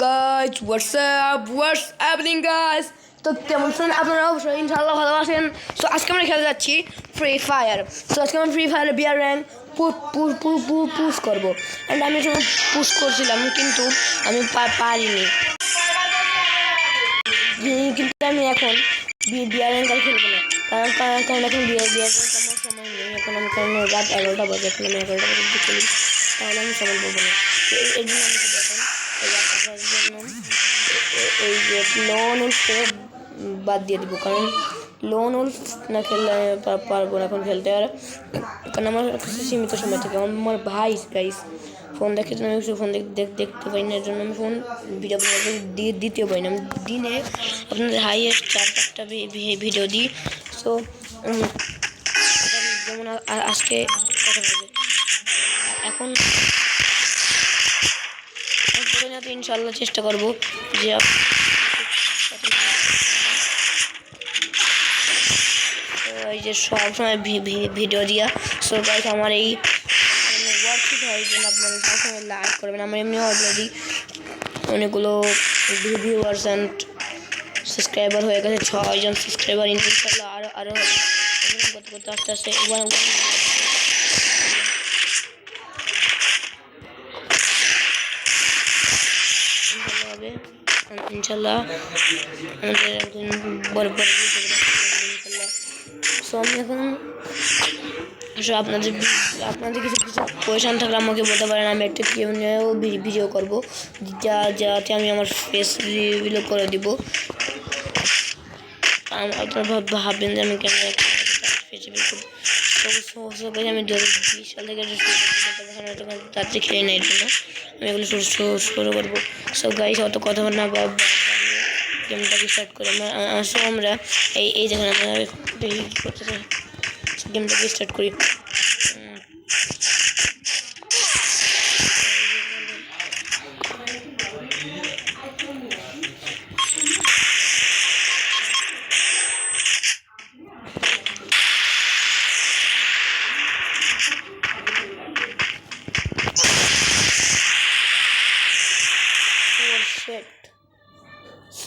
guys, what's up? What's happening guys? তো কেমন আছেন আপনারা? অবশ্যই ইনশাআল্লাহ ভালো আছেন। সো আজকে আমরা খেলতে যাচ্ছি ফ্রি ফায়ার। সো আজকে আমরা ফ্রি ফায়ারে বিয়ার র্যাঙ্ক পুশ করবো। অ্যান্ড আমি যখন পুশ করছিলাম কিন্তু আমি পারিনি, কিন্তু আমি এখন বিয়ার র্যাঙ্ক আর খেলবো না, কারণ এখন বিয়ার র্যাঙ্ক আমার সময় নেই। এখন আমি কারণ রাত 11টা বাজে, এখন আমি 11টা বাজে খেলি, তাহলে আমি সময় পাবো না। এর জন্য আমি এখন এই যে লোন উল্ফে বাদ দিয়ে দিব, কারণ লোন উল্ফ না খেললে পারবো না এখন খেলতে। আর কারণ আমার কাছে সীমিত সময় থাকে। আমার ভাই গাইস ফোন দেখে আমি ফোন দেখতে পাই না, এর জন্য আমি ফোন ভিডিও দিতেও পাই না। আমি দিনে আপনাদের হাইয়েস্ট 4-5টা ভিডিও দিই। সো যেমন আজকে এখন ইনশাল্লাহ চেষ্টা করবো যে এই যে সবসময় ভিডিও দিয়া। সো গাইস আমার এই ওয়ার্কশিট হয় যেন আপনারা সবসময় লাইক করবেন। আমার এমনি অলরেডি অনেকগুলো ভিউয়ার্স অ্যান্ড সাবস্ক্রাইবার হয়ে গেছে, 6 জন সাবস্ক্রাইবার। ইনশাল্লাহ আরও হবে করতে করতে আস্তে আস্তে হবে ইনশাল্লাহ। আমাদের একদিন বড় ইনশাল্লাহ। সো আমি এখন আপনাদের কিছু কোয়েশন থাকলে আমাকে বলতে পারেন, আমি একটা নিয়েও ভিডিও করবো যাতে আমি আমার ফেস রিভিল করে দিব। আপনারা ভাববেন যে আমি কেন ফেস রিভিল করবো। আমি 2020 সাল থেকে তাড়াতাড়ি খেয়ে নেই, এর জন্য আমি এগুলো শুরু করবো। সো গাইস অত কথা না গেমটাকে স্টার্ট করে আমরা এই যেখানে আমরা গেমটাকে স্টার্ট করি।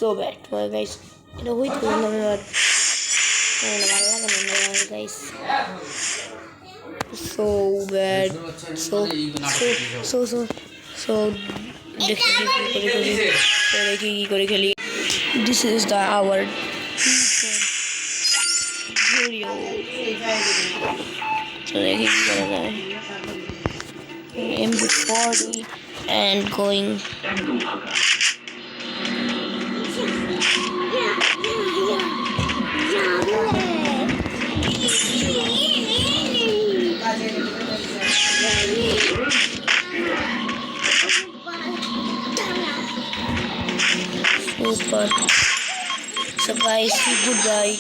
So bad, well, guys. You know, wait for me, guys. So bad. So. This is our video. So MP40 and going. Super. So guys, goodbye.